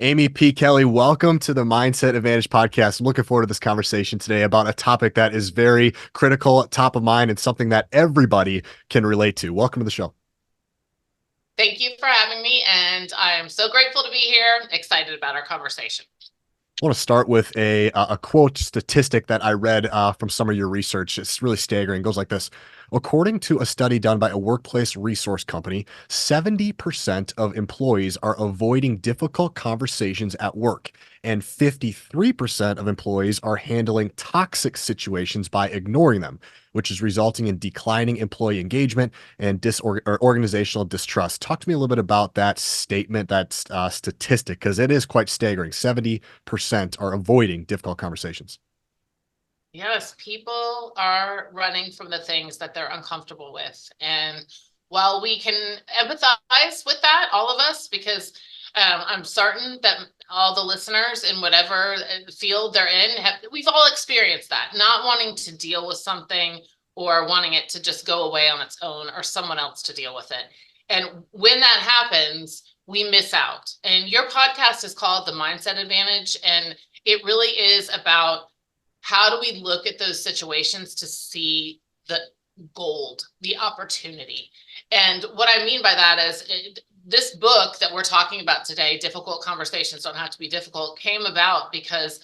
Amy P. Kelly, welcome to the Mindset Advantage podcast. I'm looking forward to this conversation today about a topic that is very critical, top of mind, and something that everybody can relate to. Welcome to the show. Thank you for having me, and I am so grateful to be here. Excited about our conversation. I want to start with a quote statistic that I read from some of your research. It's really staggering. It goes like this. According to a study done by a workplace resource company, 70% of employees are avoiding difficult conversations at work, and 53% of employees are handling toxic situations by ignoring them, which is resulting in declining employee engagement and organizational distrust. Talk to me a little bit about that statement, that statistic, because it is quite staggering. 70% are avoiding difficult conversations. Yes, people are running from the things that they're uncomfortable with. And while we can empathize with that, all of us, because I'm certain that all the listeners in whatever field they're in, we've all experienced that, not wanting to deal with something or wanting it to just go away on its own or someone else to deal with it. And when that happens, we miss out. And your podcast is called The Mindset Advantage. And it really is about how do we look at those situations to see the gold, the opportunity? And what I mean by that is this book that we're talking about today, Difficult Conversations Don't Have to Be Difficult, came about because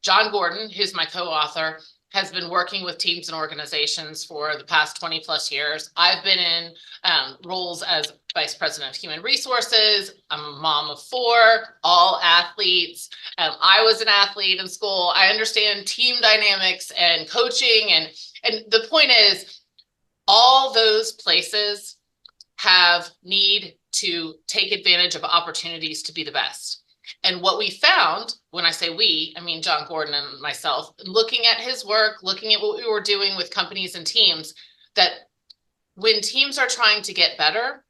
John Gordon, who's my co-author, has been working with teams and organizations for the past 20 plus years. I've been in roles as vice president of human resources. I'm a mom of four, all athletes. I was an athlete in school. I understand team dynamics and coaching. And the point is, all those places have need to take advantage of opportunities to be the best. And what we found, when I say we, I mean John Gordon and myself, looking at his work, looking at what we were doing with companies and teams, that when teams are trying to get better,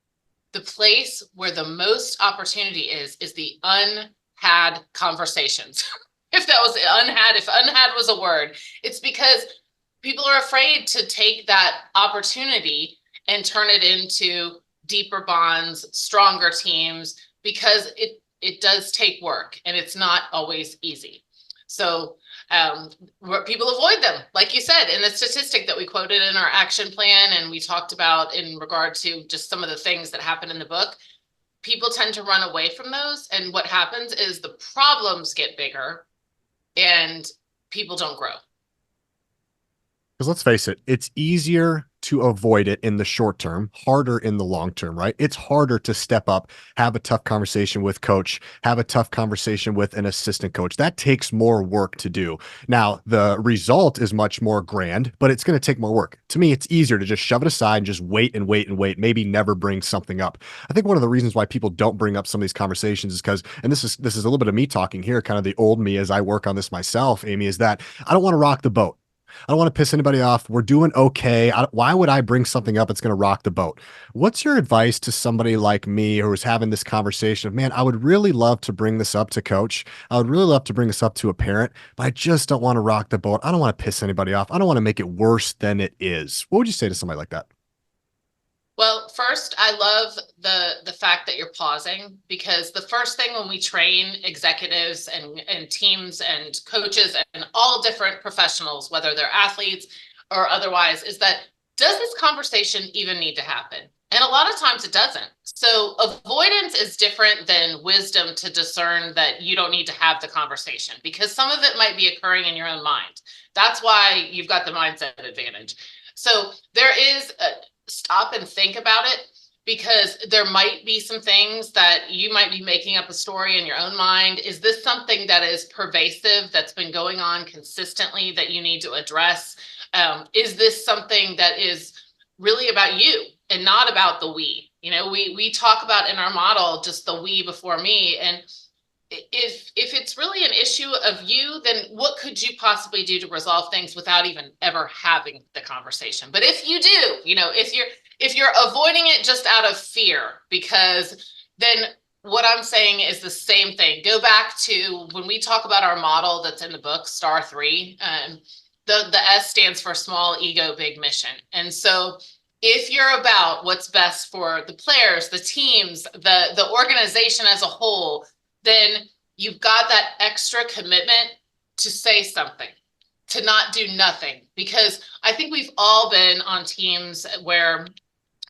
the place where the most opportunity is the unhad conversations. If that was unhad, if unhad was a word, it's because people are afraid to take that opportunity and turn it into deeper bonds, stronger teams, because it does take work and it's not always easy. So people avoid them, like you said, in the statistic that we quoted in our action plan and we talked about in regard to just some of the things that happen in the book. People tend to run away from those. And what happens is the problems get bigger and people don't grow. Because let's face it, it's easier to avoid it in the short term, harder in the long term, right? It's harder to step up, have a tough conversation with coach, have a tough conversation with an assistant coach. That takes more work to do. Now, the result is much more grand, but it's going to take more work. To me, it's easier to just shove it aside and just wait and wait and wait, maybe never bring something up. I think one of the reasons why people don't bring up some of these conversations is because, and this is a little bit of me talking here, kind of the old me as I work on this myself, Amy, is that I don't want to rock the boat. I don't want to piss anybody off. We're doing okay. Why would I bring something up that's going to rock the boat? What's your advice to somebody like me who is having this conversation of, man, I would really love to bring this up to coach. I would really love to bring this up to a parent, but I just don't want to rock the boat. I don't want to piss anybody off. I don't want to make it worse than it is. What would you say to somebody like that? Well, first, I love the fact that you're pausing, because the first thing when we train executives and teams and coaches and all different professionals, whether they're athletes or otherwise, is that, does this conversation even need to happen? And a lot of times it doesn't. So avoidance is different than wisdom to discern that you don't need to have the conversation, because some of it might be occurring in your own mind. That's why you've got the mindset advantage. So there is stop and think about it, because there might be some things that you might be making up a story in your own mind. Is this something that is pervasive, that's been going on consistently, that you need to address? Is this something that is really about you and not about the we? You know, we talk about in our model just the we before me. And if it's really an issue of you, then what could you possibly do to resolve things without even ever having the conversation? But if you do, you know, if you're avoiding it just out of fear, because then what I'm saying is the same thing. Go back to when we talk about our model that's in the book, STAR3. The S stands for small ego, big mission. And so if you're about what's best for the players, the teams, the organization as a whole, then you've got that extra commitment to say something, to not do nothing. Because I think we've all been on teams where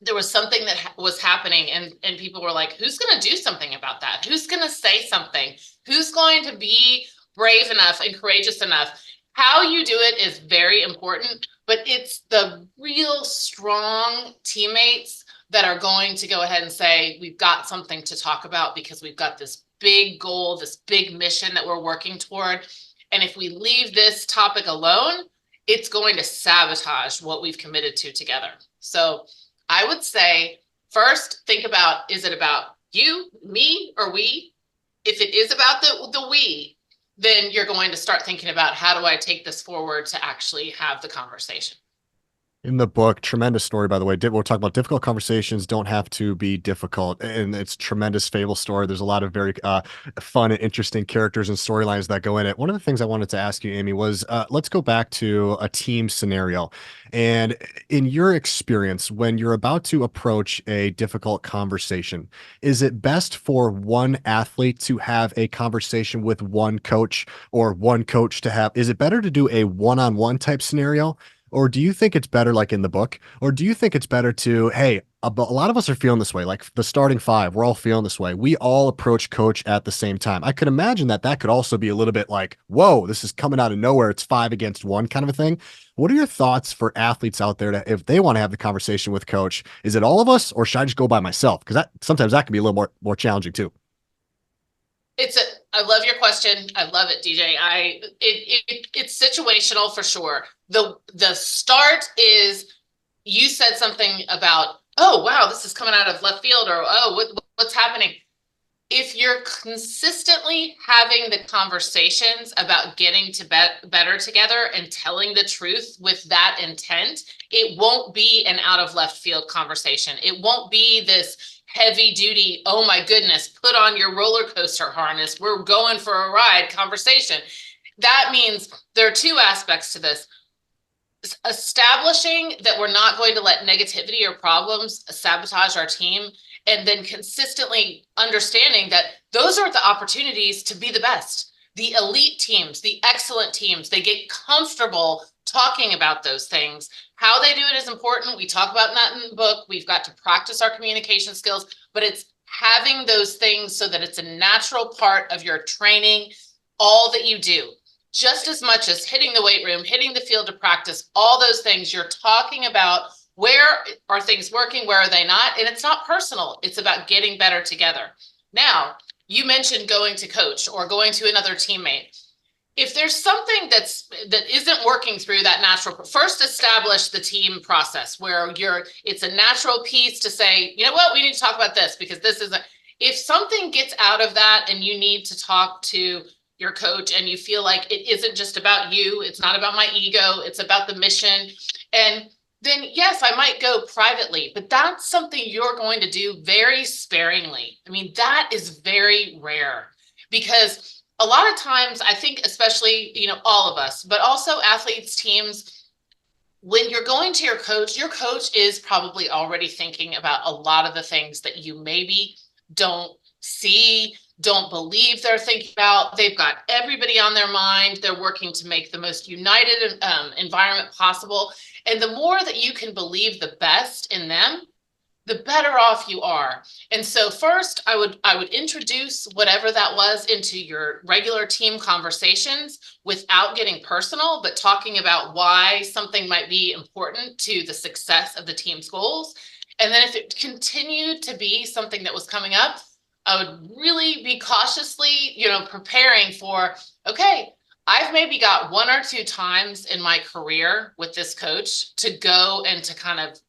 there was something that was happening and people were like, who's going to do something about that? Who's going to say something? Who's going to be brave enough and courageous enough? How you do it is very important, but it's the real strong teammates that are going to go ahead and say, we've got something to talk about because we've got this big goal, this big mission that we're working toward. And if we leave this topic alone, it's going to sabotage what we've committed to together. So I would say first, think about, is it about you, me, or we? If it is about the we, then you're going to start thinking about, how do I take this forward to actually have the conversation? In the book, tremendous story, by the way. We'll talk about difficult conversations don't have to be difficult. And it's tremendous fable story. There's a lot of very fun and interesting characters and storylines that go in it. One of the things I wanted to ask you, Amy, was let's go back to a team scenario. And in your experience, when you're about to approach a difficult conversation, is it best for one athlete to have a conversation with one coach, or one coach to have, is it better to do a one-on-one type scenario? Or do you think it's better, like in the book? Or do you think it's better to, hey, a lot of us are feeling this way, like the starting five, we're all feeling this way. We all approach coach at the same time. I could imagine that that could also be a little bit like, whoa, this is coming out of nowhere. It's 5 against 1 kind of a thing. What are your thoughts for athletes out there that if they want to have the conversation with coach, is it all of us or should I just go by myself? Because that sometimes that can be a little more challenging too. I love your question. I love it, DJ. It's situational for sure. The start is, you said something about, oh wow, this is coming out of left field, or oh, what's happening? If you're consistently having the conversations about getting to better together and telling the truth with that intent, it won't be an out of left field conversation. It won't be this heavy duty, oh my goodness, put on your roller coaster harness, we're going for a ride conversation. That means there are two aspects to this: establishing that we're not going to let negativity or problems sabotage our team, and then consistently understanding that those are the opportunities to be the best. The elite teams, the excellent teams, they get comfortable talking about those things. How they do it is important. We talk about that in the book. We've got to practice our communication skills, but it's having those things so that it's a natural part of your training, all that you do. Just as much as hitting the weight room, hitting the field of practice, all those things, you're talking about where are things working, where are they not? And it's not personal. It's about getting better together. Now, you mentioned going to coach or going to another teammate. If there's something that isn't working through that natural, first establish the team process where it's a natural piece to say, you know what, we need to talk about this because this isn't. If something gets out of that and you need to talk to your coach and you feel like it isn't just about you, it's not about my ego, it's about the mission, and then yes, I might go privately, but that's something you're going to do very sparingly. I mean, that is very rare, because a lot of times I think, especially, all of us, but also athletes, teams, when you're going to your coach is probably already thinking about a lot of the things that you maybe don't see, don't believe they're thinking about. They've got everybody on their mind. They're working to make the most united environment possible. And the more that you can believe the best in them, the better off you are. And so first, I would introduce whatever that was into your regular team conversations without getting personal, but talking about why something might be important to the success of the team's goals. And then if it continued to be something that was coming up, I would really be cautiously, preparing for, okay, I've maybe got 1 or 2 times in my career with this coach to go and to kind of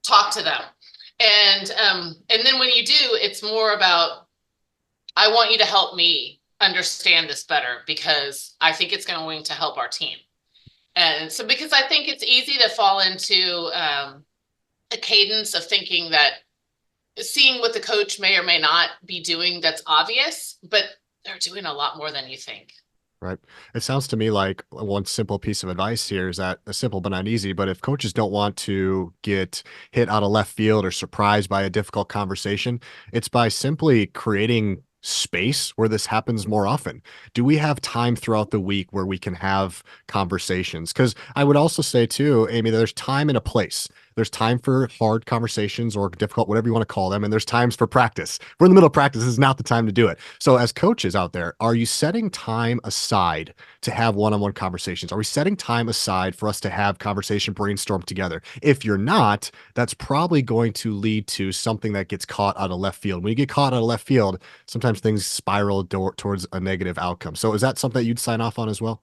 talk to them. And then when you do, it's more about, I want you to help me understand this better because I think it's going to help our team. And so, because I think it's easy to fall into a cadence of thinking that seeing what the coach may or may not be doing, that's obvious, but they're doing a lot more than you think. Right. It sounds to me like one simple piece of advice here is that simple but not easy. But if coaches don't want to get hit out of left field or surprised by a difficult conversation, it's by simply creating space where this happens more often? Do we have time throughout the week where we can have conversations? Because I would also say too, Amy, there's time and a place. There's time for hard conversations or difficult, whatever you want to call them, and there's times for practice. We're in the middle of practice. This is not the time to do it. So, as coaches out there, are you setting time aside to have one-on-one conversations? Are we setting time aside for us to have conversation, brainstorm together? If you're not, that's probably going to lead to something that gets caught out of left field. When you get caught out of left field, sometimes things spiral towards a negative outcome. So, is that something that you'd sign off on as well?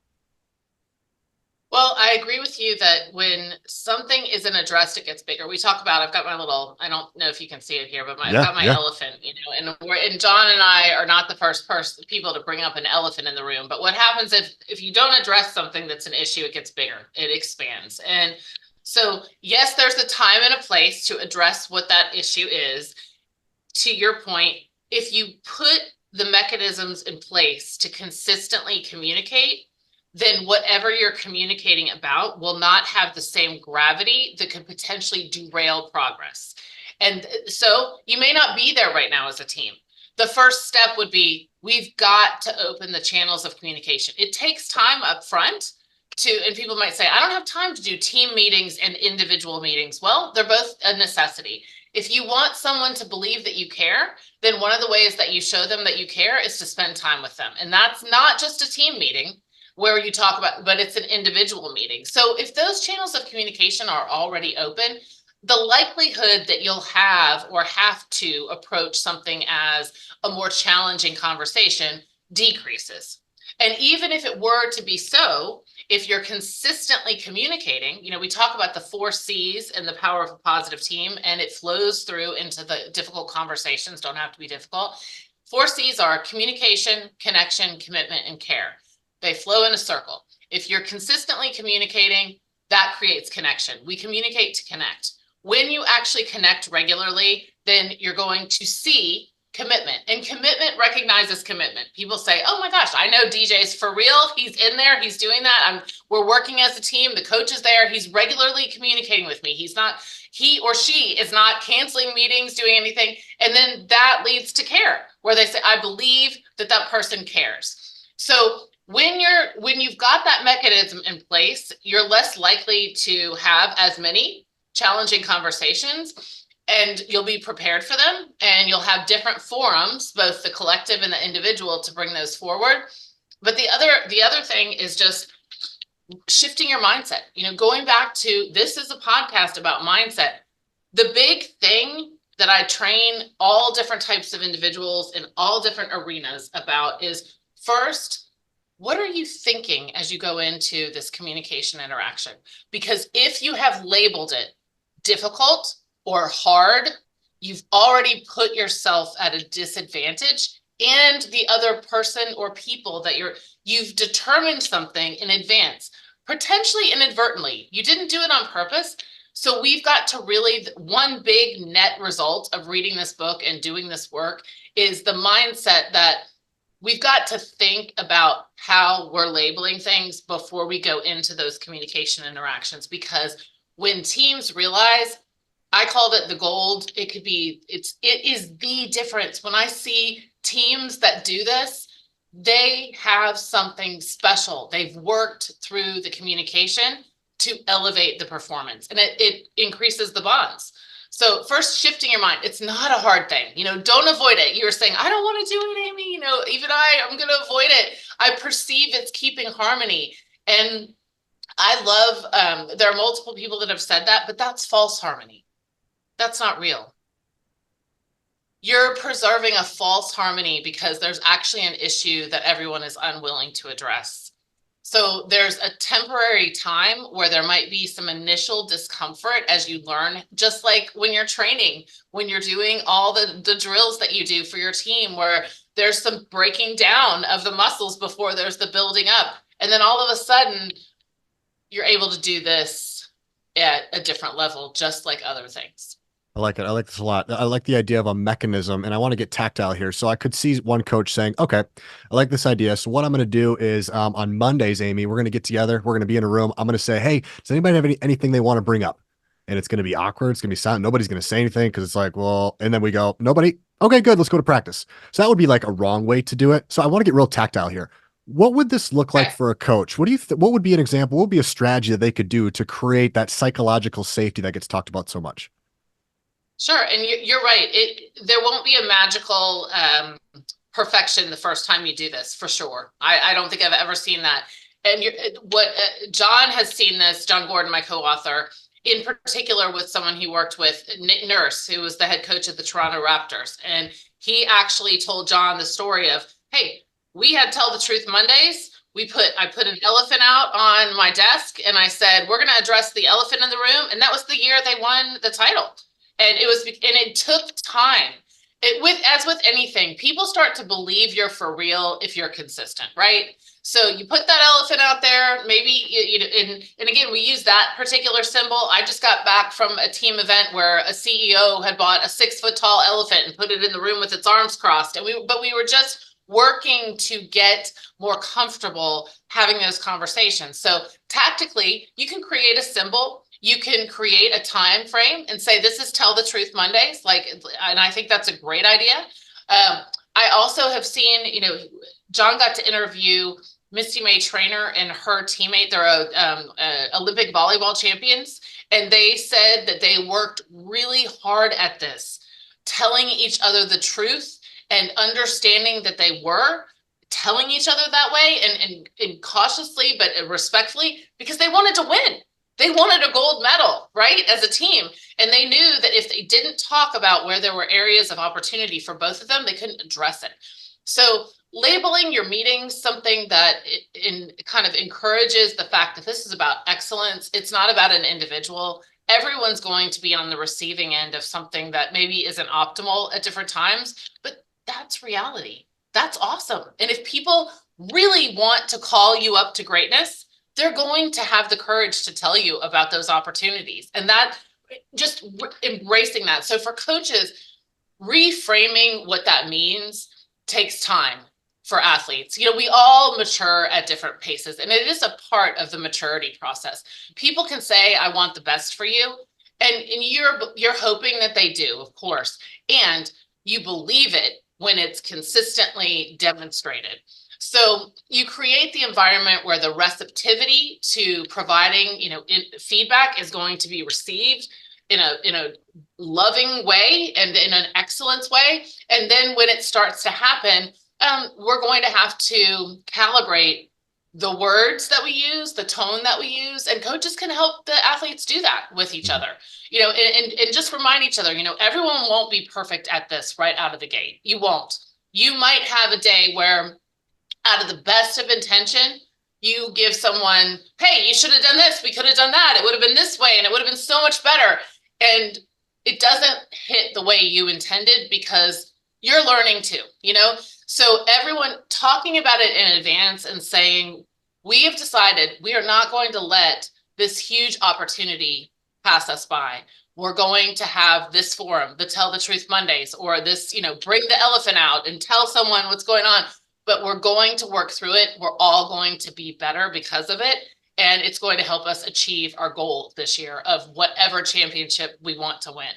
Well, I agree with you that when something isn't addressed, it gets bigger. We talk about, I've got my little, I don't know if you can see it here, but I've Yeah, got my yeah. elephant, and John and I are not the first people to bring up an elephant in the room. But what happens if you don't address something that's an issue, it gets bigger, it expands. And so, yes, there's a time and a place to address what that issue is. To your point, if you put the mechanisms in place to consistently communicate, then whatever you're communicating about will not have the same gravity that could potentially derail progress. And so you may not be there right now as a team. The first step would be we've got to open the channels of communication. It takes time up front and people might say, I don't have time to do team meetings and individual meetings. Well, they're both a necessity. If you want someone to believe that you care, then one of the ways that you show them that you care is to spend time with them. And that's not just a team meeting where you talk about, but it's an individual meeting. So if those channels of communication are already open, the likelihood that you'll have or have to approach something as a more challenging conversation decreases. And even if it were to be so, if you're consistently communicating, we talk about the 4 C's and the power of a positive team, and it flows through into the difficult conversations, don't have to be difficult. 4 C's are communication, connection, commitment, and care. They flow in a circle. If you're consistently communicating, that creates connection. We communicate to connect. When you actually connect regularly, then you're going to see commitment. And commitment recognizes commitment. People say, oh my gosh, I know DJ's for real. He's in there. He's doing that. We're working as a team. The coach is there. He's regularly communicating with me. He or she is not canceling meetings, doing anything. And then that leads to care, where they say, I believe that person cares. So when you've got that mechanism in place, you're less likely to have as many challenging conversations, and you'll be prepared for them, and you'll have different forums, both the collective and the individual, to bring those forward. But the other thing is just shifting your mindset. Going back to, this is a podcast about mindset. The big thing that I train all different types of individuals in all different arenas about is, first, what are you thinking as you go into this communication interaction? Because if you have labeled it difficult or hard, you've already put yourself at a disadvantage, and the other person or people that you've determined something in advance, potentially inadvertently. You didn't do it on purpose. So we've got to really, one big net result of reading this book and doing this work is the mindset that we've got to think about how we're labeling things before we go into those communication interactions. Because when teams realize, I called it the gold, it is the difference. When I see teams that do this, they have something special. They've worked through the communication to elevate the performance, and it increases the bonds. So first, shifting your mind. It's not a hard thing. Don't avoid it. You were saying, I don't want to do it, Amy. Even I'm going to avoid it. I perceive it's keeping harmony. And I love, there are multiple people that have said that, but that's false harmony. That's not real. You're preserving a false harmony because there's actually an issue that everyone is unwilling to address. So there's a temporary time where there might be some initial discomfort as you learn, just like when you're training, when you're doing all the drills that you do for your team, where there's some breaking down of the muscles before there's the building up. And then all of a sudden, you're able to do this at a different level, just like other things. I like it. I like this a lot. I like the idea of a mechanism, and I want to get tactile here. So I could see one coach saying, okay, I like this idea. So what I'm going to do is on Mondays, Amy, we're going to get together. We're going to be in a room. I'm going to say, hey, does anybody have anything they want to bring up? And it's going to be awkward. It's going to be silent. Nobody's going to say anything because it's like, well, and then we go, nobody. Okay, good. Let's go to practice. So that would be like a wrong way to do it. So I want to get real tactile here. What would this look like Okay. for a coach? What do you what would be an example? What would be a strategy that they could do to create that psychological safety that gets talked about so much? Sure, and you're right. There won't be a magical perfection the first time you do this, for sure. I don't think I've ever seen that. And what John has seen this, John Gordon, my co-author, in particular with someone he worked with, Nick Nurse, who was the head coach of the Toronto Raptors. And he actually told John the story of, hey, we had Tell the Truth Mondays. I put an elephant out on my desk and I said, we're going to address the elephant in the room. And that was the year they won the title. And it took time. As with anything, people start to believe you're for real if you're consistent, right? So you put that elephant out there, maybe and again, we use that particular symbol. I just got back from a team event where a CEO had bought a 6 foot tall elephant and put it in the room with its arms crossed. And we were just working to get more comfortable having those conversations. So tactically, you can create a symbol. You can create a time frame and say, this is Tell the Truth Mondays. And I think that's a great idea. I also have seen, John got to interview Misty May Trainer and her teammate. They're Olympic volleyball champions. And they said that they worked really hard at this, telling each other the truth and understanding that they were telling each other that way and cautiously, but respectfully, because they wanted to win. They wanted a gold medal, right, as a team. And they knew that if they didn't talk about where there were areas of opportunity for both of them, they couldn't address it. So labeling your meetings something that kind of encourages the fact that this is about excellence. It's not about an individual. Everyone's going to be on the receiving end of something that maybe isn't optimal at different times, but that's reality. That's awesome. And if people really want to call you up to greatness, they're going to have the courage to tell you about those opportunities. And that just embracing that. So for coaches, reframing what that means takes time for athletes. We all mature at different paces, and it is a part of the maturity process. People can say, I want the best for you. And you're hoping that they do, of course. And you believe it when it's consistently demonstrated. So you create the environment where the receptivity to providing, feedback is going to be received in a loving way and in an excellence way. And then when it starts to happen, we're going to have to calibrate the words that we use, the tone that we use, and coaches can help the athletes do that with each other, and just remind each other, everyone won't be perfect at this right out of the gate. You won't. You might have a day where out of the best of intention, you give someone, hey, you should have done this. We could have done that. It would have been this way and it would have been so much better. And it doesn't hit the way you intended because you're learning too, So everyone talking about it in advance and saying, we have decided we are not going to let this huge opportunity pass us by. We're going to have this forum, the Tell the Truth Mondays, or this, bring the elephant out and tell someone what's going on. But we're going to work through it. We're all going to be better because of it. And it's going to help us achieve our goal this year of whatever championship we want to win.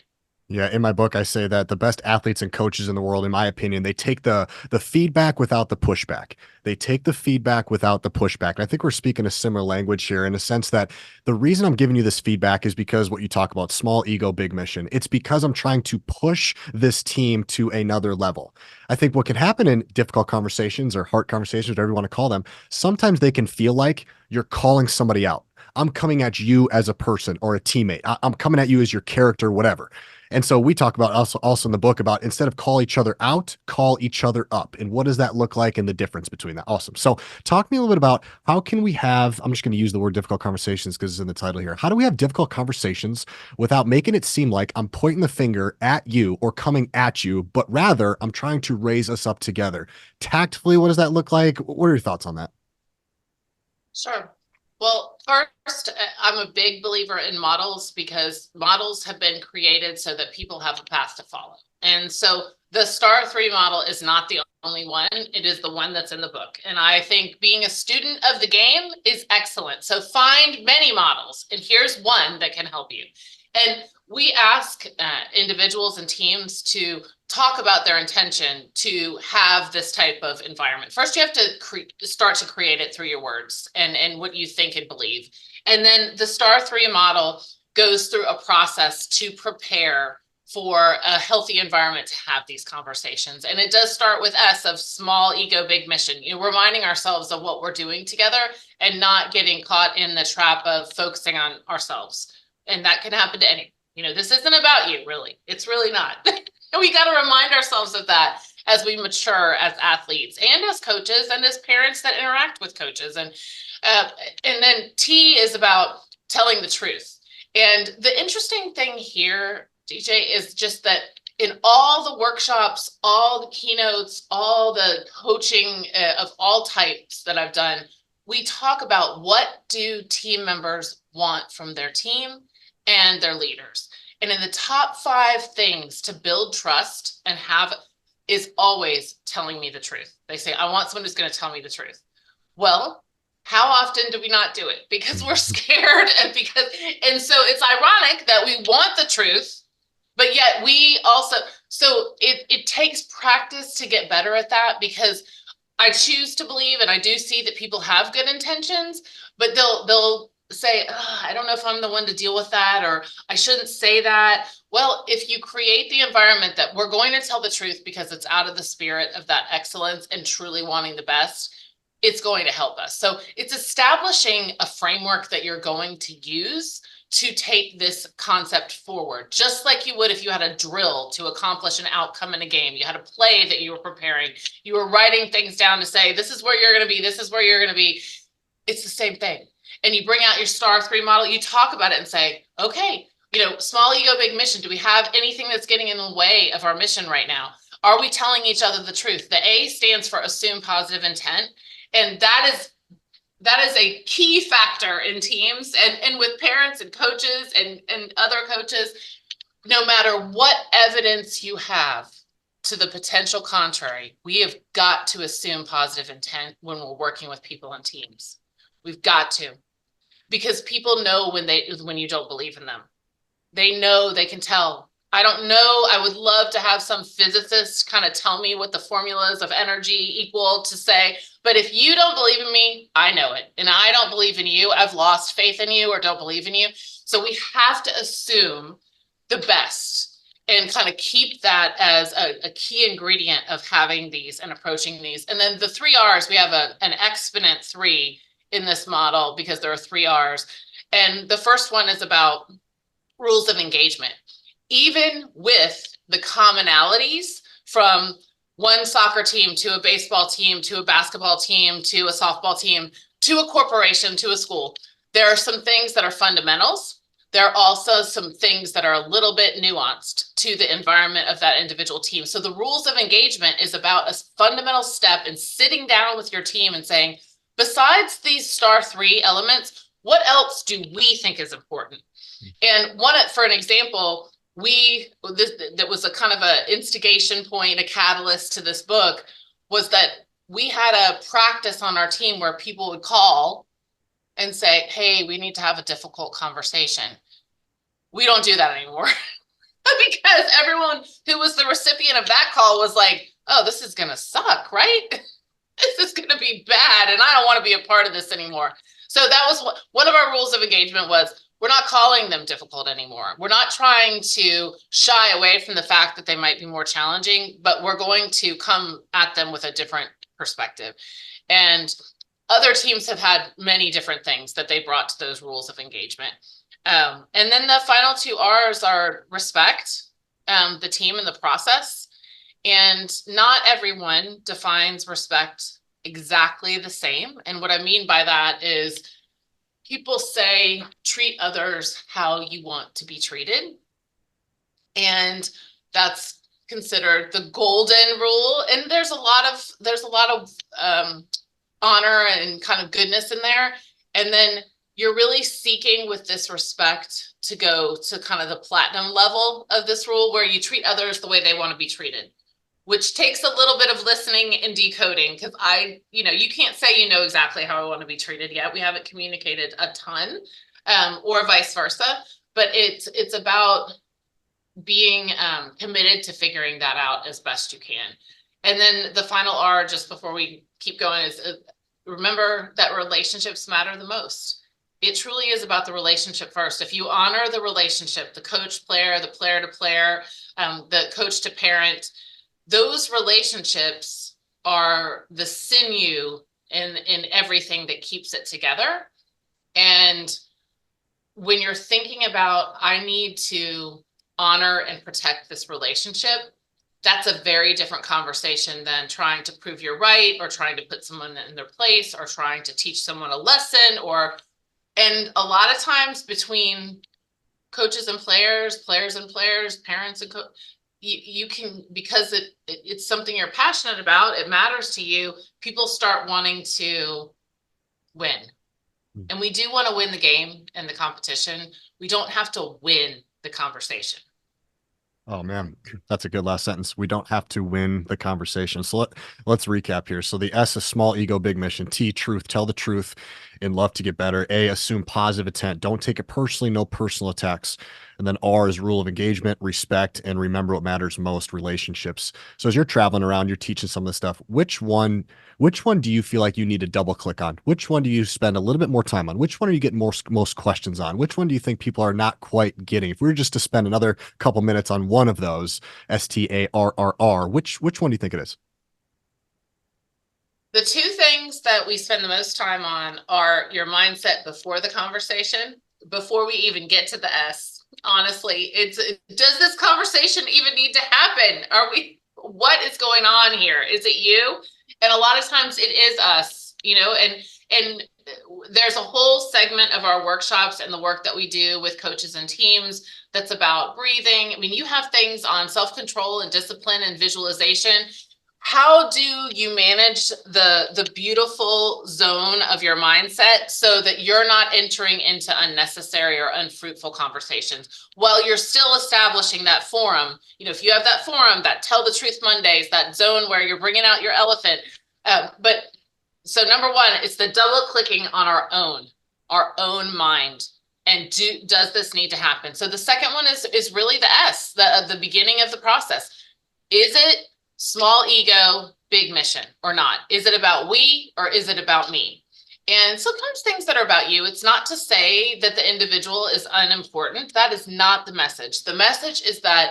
Yeah, in my book, I say that the best athletes and coaches in the world, in my opinion, they take the feedback without the pushback. They take the feedback without the pushback. And I think we're speaking a similar language here in a sense that the reason I'm giving you this feedback is because what you talk about, small ego, big mission. It's because I'm trying to push this team to another level. I think what can happen in difficult conversations or hard conversations, whatever you want to call them, sometimes they can feel like you're calling somebody out. I'm coming at you as a person or a teammate. I'm coming at you as your character, whatever. And so we talk about also in the book about instead of call each other out, call each other up. And what does that look like and the difference between that? Awesome. So talk to me a little bit about how can we have, I'm just going to use the word difficult conversations because it's in the title here. How do we have difficult conversations without making it seem like I'm pointing the finger at you or coming at you, but rather I'm trying to raise us up together? Tactfully, what does that look like? What are your thoughts on that? Sure. Well, first, I'm a big believer in models because models have been created so that people have a path to follow. And so the STAR3 model is not the only one. It is the one that's in the book. And I think being a student of the game is excellent. So find many models, and here's one that can help you. And we ask individuals and teams to talk about their intention to have this type of environment. First, you have to start to create it through your words and what you think and believe. And then the STAR3 model goes through a process to prepare for a healthy environment to have these conversations. And it does start with us of small ego, big mission, reminding ourselves of what we're doing together and not getting caught in the trap of focusing on ourselves. And that can happen to anyone. This isn't about you, really. It's really not. And we got to remind ourselves of that as we mature as athletes and as coaches and as parents that interact with coaches. And then T is about telling the truth. And the interesting thing here, DJ, is just that in all the workshops, all the keynotes, all the coaching of all types that I've done, we talk about what do team members want from their team and their leaders. And in the top 5 things to build trust and have is always telling me the truth. They say, I want someone who's going to tell me the truth. Well, how often do we not do it? Because we're scared and so it's ironic that we want the truth, but yet we also, so it takes practice to get better at that, because I choose to believe, and I do see that people have good intentions, but they'll say, I don't know if I'm the one to deal with that, or I shouldn't say that. Well, if you create the environment that we're going to tell the truth because it's out of the spirit of that excellence and truly wanting the best, it's going to help us. So it's establishing a framework that you're going to use to take this concept forward, just like you would if you had a drill to accomplish an outcome in a game. You had a play that you were preparing. You were writing things down to say, this is where you're going to be. This is where you're going to be. It's the same thing. And you bring out your STAR3 model, you talk about it and say, okay, small ego, big mission. Do we have anything that's getting in the way of our mission right now? Are we telling each other the truth? The A stands for assume positive intent. And that is a key factor in teams and with parents and coaches and other coaches. No matter what evidence you have to the potential contrary, we have got to assume positive intent when we're working with people on teams. We've got to, because people know when you don't believe in them. They know, they can tell. I don't know. I would love to have some physicist kind of tell me what the formulas of energy equal to say, but if you don't believe in me, I know it. And I don't believe in you. I've lost faith in you or don't believe in you. So we have to assume the best and kind of keep that as a key ingredient of having these and approaching these. And then the 3 R's, we have an exponent 3 in this model because there are 3 R's. And the first one is about rules of engagement. Even with the commonalities from one soccer team to a baseball team, to a basketball team, to a softball team, to a corporation, to a school, there are some things that are fundamentals. There are also some things that are a little bit nuanced to the environment of that individual team. So the rules of engagement is about a fundamental step in sitting down with your team and saying, besides these STAR3 elements, what else do we think is important? And for an example, that was a kind of a instigation point, a catalyst to this book, was that we had a practice on our team where people would call and say, hey, we need to have a difficult conversation. We don't do that anymore because everyone who was the recipient of that call was like, oh, this is going to suck, right? This is going to be bad. And I don't want to be a part of this anymore. So that was one of our rules of engagement was, we're not calling them difficult anymore. We're not trying to shy away from the fact that they might be more challenging, but we're going to come at them with a different perspective. And other teams have had many different things that they brought to those rules of engagement. And then the final 2 R's are respect, the team and the process. And not everyone defines respect exactly the same. And what I mean by that is, people say, treat others how you want to be treated. And that's considered the golden rule. And there's a lot of honor and kind of goodness in there. And then you're really seeking with this respect to go to kind of the platinum level of this rule, where you treat others the way they want to be treated, which takes a little bit of listening and decoding, because you can't say exactly how I want to be treated yet. We haven't communicated a ton, or vice versa, but it's about being committed to figuring that out as best you can. And then the final R, just before we keep going, is remember that relationships matter the most. It truly is about the relationship first. If you honor the relationship, the coach player, the player to player, the coach to parent, those relationships are the sinew in everything that keeps it together. And when you're thinking about, I need to honor and protect this relationship, that's a very different conversation than trying to prove you're right, or trying to put someone in their place, or trying to teach someone a lesson, and a lot of times between coaches and players, parents and you can, because it's something you're passionate about, it matters to you, people start wanting to win. And we do want to win the game and the competition. We don't have to win the conversation. Oh man, that's a good last sentence. We don't have to win the conversation. So let's recap here. So the S is small ego, big mission. T, truth, tell the truth and love to get better. A, assume positive intent. Don't take it personally, no personal attacks. And then R is rule of engagement, respect, and remember what matters most, relationships. So as you're traveling around, you're teaching some of this stuff. Which one do you feel like you need to double click on? Which one do you spend a little bit more time on? Which one are you getting most questions on? Which one do you think people are not quite getting? If we were just to spend another couple minutes on one of those, STARRR, which one do you think it is? The two things that we spend the most time on are your mindset before the conversation, before we even get to the S. Honestly, does this conversation even need to happen? What is going on here? Is it you? And a lot of times it is us, and there's a whole segment of our workshops and the work that we do with coaches and teams that's about breathing. I mean, you have things on self-control and discipline and visualization. How do you manage the beautiful zone of your mindset so that you're not entering into unnecessary or unfruitful conversations while you're still establishing that forum? If you have that forum, that Tell the Truth Mondays, that zone where you're bringing out your elephant. But so number one, it's the double clicking on our own mind. And does this need to happen? So the second one is really the S, the beginning of the process. Is it small ego, big mission or not? Is it about we, or is it about me? And sometimes things that are about you, it's not to say that the individual is unimportant. That is not the message. The message is that,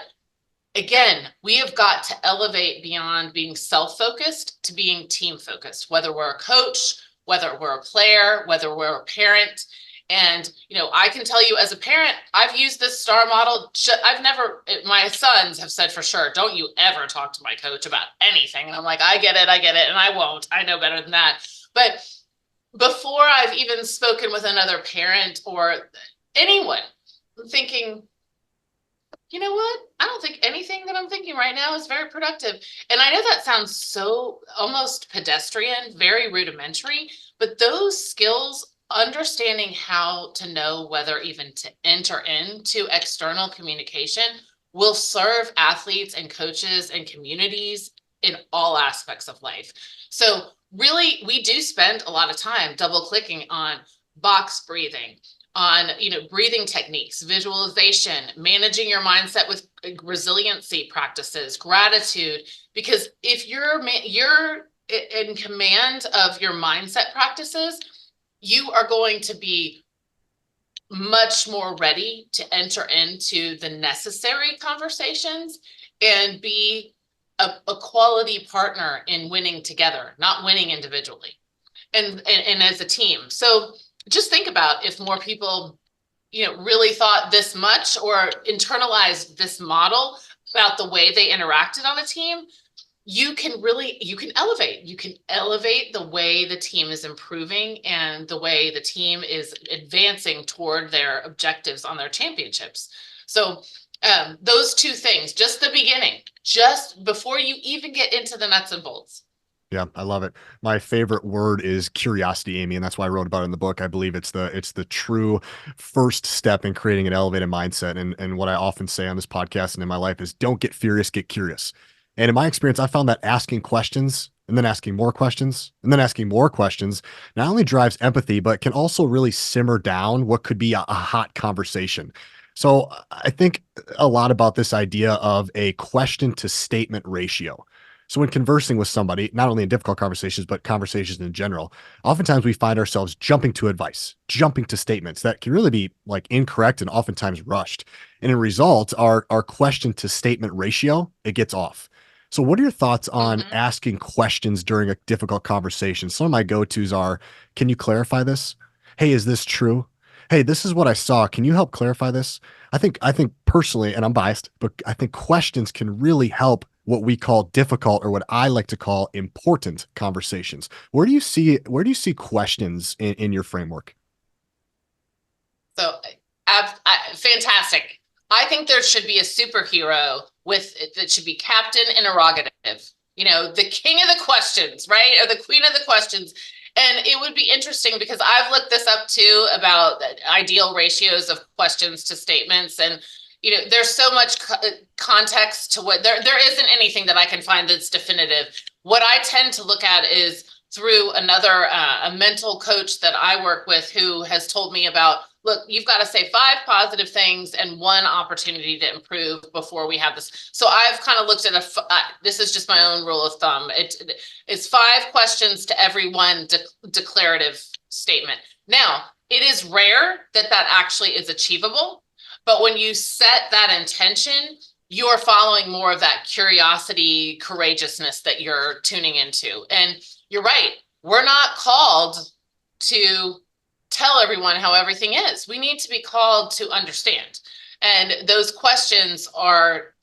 again, we have got to elevate beyond being self-focused to being team-focused, whether we're a coach, whether we're a player, whether we're a parent. And, I can tell you as a parent, I've used this STAR model. My sons have said for sure, don't you ever talk to my coach about anything. And I'm like, I get it. And I won't. I know better than that. But before I've even spoken with another parent or anyone, I'm thinking, you know what? I don't think anything that I'm thinking right now is very productive. And I know that sounds so almost pedestrian, very rudimentary, but those skills, understanding how to know whether even to enter into external communication, will serve athletes and coaches and communities in all aspects of life. So really, we do spend a lot of time double clicking on box breathing, on breathing techniques, visualization, managing your mindset with resiliency practices, gratitude. Because if you're in command of your mindset practices, you are going to be much more ready to enter into the necessary conversations and be a quality partner in winning together, not winning individually and as a team. So just think about if more people, really thought this much or internalized this model about the way they interacted on a team. You can elevate the way the team is improving and the way the team is advancing toward their objectives on their championships. So those two things, just the beginning, just before you even get into the nuts and bolts. Yeah, I love it. My favorite word is curiosity, Amy, and that's why I wrote about it in the book. I believe it's the true first step in creating an elevated mindset. And what I often say on this podcast and in my life is don't get furious, get curious. And in my experience, I found that asking questions and then asking more questions and then asking more questions not only drives empathy, but can also really simmer down what could be a hot conversation. So I think a lot about this idea of a question to statement ratio. So when conversing with somebody, not only in difficult conversations, but conversations in general, oftentimes we find ourselves jumping to advice, jumping to statements that can really be like incorrect and oftentimes rushed. And in result, our question to statement ratio, it gets off. So what are your thoughts on Mhm. asking questions during a difficult conversation? Some of my go-tos are, can you clarify this? Hey, is this true? Hey, this is what I saw. Can you help clarify this? I think personally, and I'm biased, but I think questions can really help what we call difficult or what I like to call important conversations. Where do you see questions in your framework? So, fantastic. I think there should be a superhero with that should be Captain Interrogative. You know, the king of the questions, right? Or the queen of the questions. And it would be interesting because I've looked this up too about ideal ratios of questions to statements. And, you know, there's so much context to what there isn't anything that I can find that's definitive. What I tend to look at is through another a mental coach that I work with who has told me about, look, you've got to say 5 positive things and 1 opportunity to improve before we have this. So I've kind of looked at this is just my own rule of thumb. It's 5 questions to every one declarative statement. Now, it is rare that that actually is achievable, but when you set that intention, you're following more of that curiosity, courageousness that you're tuning into. And you're right. We're not called to tell everyone how everything is. We need to be called to understand. And those questions are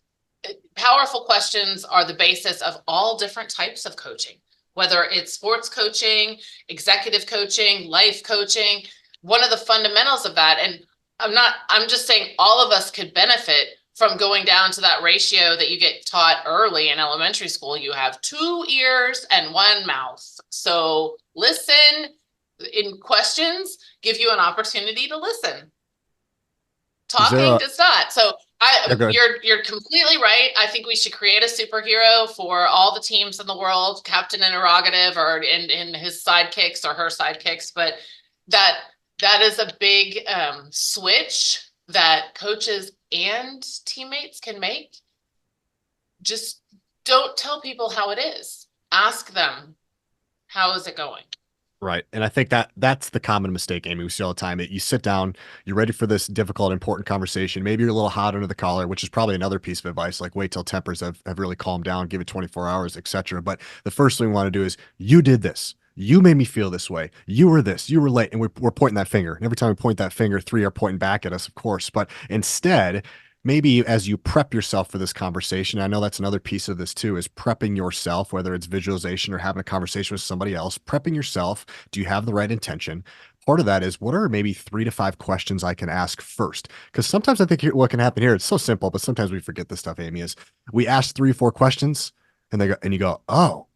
powerful questions are the basis of all different types of coaching, whether it's sports coaching, executive coaching, life coaching. One of the fundamentals of that, and I'm just saying all of us could benefit from going down to that ratio that you get taught early in elementary school. You have 2 ears and 1 mouth. So listen in questions, give you an opportunity to listen. Is there Talking a does not. So yeah, go ahead. you're completely right. I think we should create a superhero for all the teams in the world, Captain Interrogative or in his sidekicks or her sidekicks. But that that is a big switch that coaches and teammates can make. Just don't tell people how it is. Ask them, how is it going? Right. And I think that's the common mistake, Amy. We see all the time. You sit down, you're ready for this difficult, important conversation. Maybe you're a little hot under the collar, which is probably another piece of advice, like wait till tempers have really calmed down, give it 24 hours, etc. But the first thing we want to do is you did this. You made me feel this way. You were this. You were late. And we're pointing that finger. And every time we point that finger, 3 are pointing back at us, of course. But instead, maybe as you prep yourself for this conversation, I know that's another piece of this too, is prepping yourself, whether it's visualization or having a conversation with somebody else, prepping yourself. Do you have the right intention? Part of that is what are maybe 3 to 5 questions I can ask first? Because sometimes I think what can happen here, it's so simple, but sometimes we forget this stuff, Amy, is we ask 3 or 4 questions and they go, and you go, oh,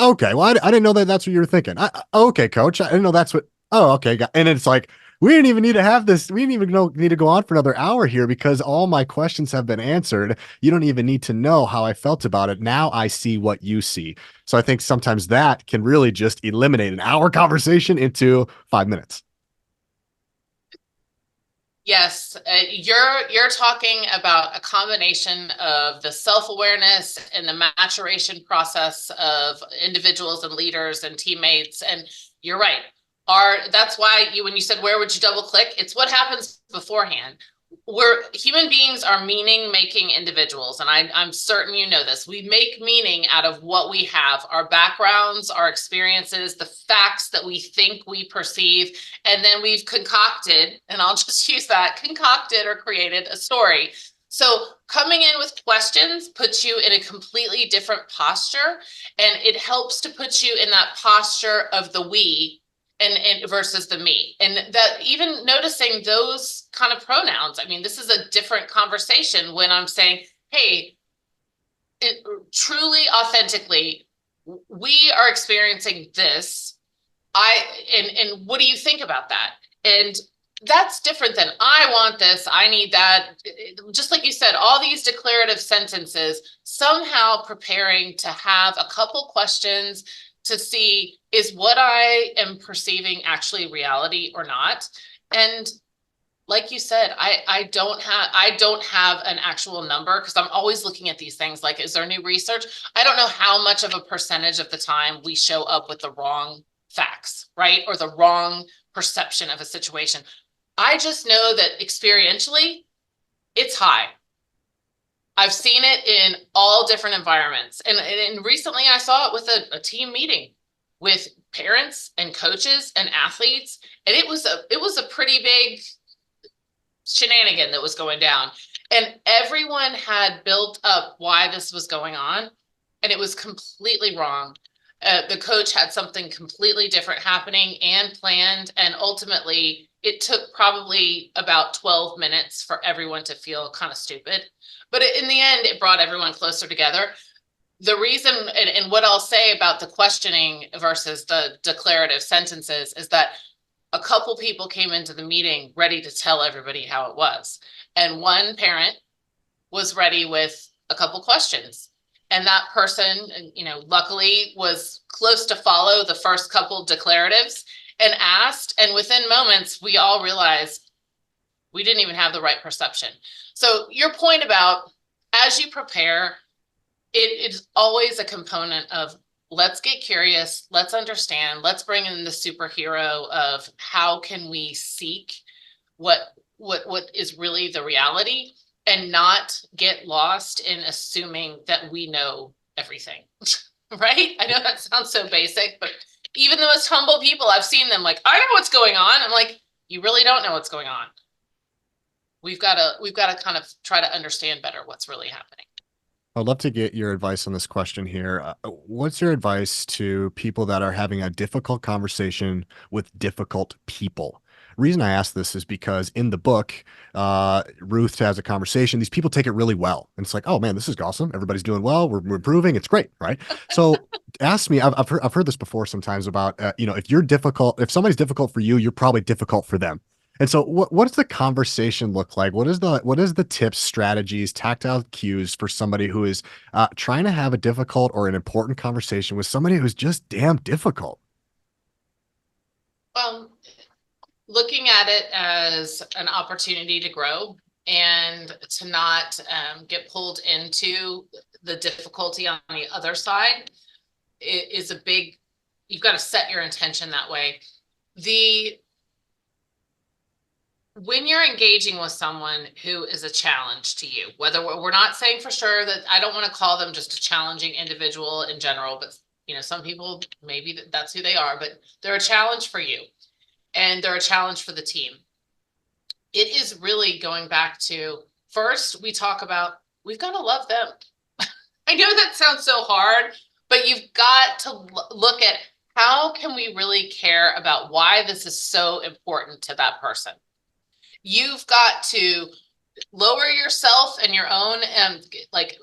okay. Well, I didn't know that that's what you were thinking. Okay, coach. I didn't know that's what. Oh, okay. And it's like, we didn't even need to have this. We didn't even need to go on for another hour here because all my questions have been answered. You don't even need to know how I felt about it. Now I see what you see. So I think sometimes that can really just eliminate an hour conversation into 5 minutes. Yes, you're talking about a combination of the self-awareness and the maturation process of individuals and leaders and teammates. And you're right. That's why when you said where would you double click? It's what happens beforehand. We're human beings are meaning making individuals, and I'm certain you know this. We make meaning out of what we have, our backgrounds, our experiences, the facts that we think we perceive, and then we've concocted, and I'll just use that, concocted or created a story. So coming in with questions puts you in a completely different posture, and it helps to put you in that posture of the we and versus the me. And that even noticing those kind of pronouns, I mean, this is a different conversation when I'm saying, hey, truly, authentically, we are experiencing this. And what do you think about that? And that's different than I want this, I need that. Just like you said, all these declarative sentences, somehow preparing to have a couple questions to see is what I am perceiving actually reality or not. And like you said, I don't have an actual number because I'm always looking at these things like, is there new research? I don't know how much of a percentage of the time we show up with the wrong facts, right? Or the wrong perception of a situation. I just know that experientially, it's high. I've seen it in all different environments. And recently I saw it with a team meeting with parents and coaches and athletes. And it was a pretty big shenanigan that was going down. And everyone had built up why this was going on, and it was completely wrong. The coach had something completely different happening and planned, and ultimately, it took probably about 12 minutes for everyone to feel kind of stupid. But in the end, it brought everyone closer together. The reason, and what I'll say about the questioning versus the declarative sentences is that a couple people came into the meeting ready to tell everybody how it was. And one parent was ready with a couple questions. And that person, luckily was close to follow the first couple declaratives and asked. And within moments, we all realized we didn't even have the right perception. So, your point about as you prepare, it is always a component of let's get curious, let's understand, let's bring in the superhero of how can we seek what what is really the reality and not get lost in assuming that we know everything. Right? I know that sounds so basic, but even the most humble people, I've seen them like, I know what's going on. I'm like, you really don't know what's going on. We've got to kind of try to understand better what's really happening. I'd love to get your advice on this question here. What's your advice to people that are having a difficult conversation with difficult people? Reason I ask this is because in the book, Ruth has a conversation. These people take it really well. And it's like, oh man, this is awesome. Everybody's doing well. We're improving. It's great. Right. So ask me, I've heard this before sometimes about, if you're difficult, if somebody's difficult for you, you're probably difficult for them. And so what does the conversation look like? What is the tips, strategies, tactile cues for somebody who is trying to have a difficult or an important conversation with somebody who's just damn difficult? Well, looking at it as an opportunity to grow and to not get pulled into the difficulty on the other side is a big, you've got to set your intention that way. The When you're engaging with someone who is a challenge to you, whether we're not saying for sure that I don't want to call them just a challenging individual in general, but some people maybe that's who they are, but they're a challenge for you and they're a challenge for the team. It is really going back to first, we talk about we've got to love them. I know that sounds so hard, but you've got to look at how can we really care about why this is so important to that person. You've got to lower yourself and your own like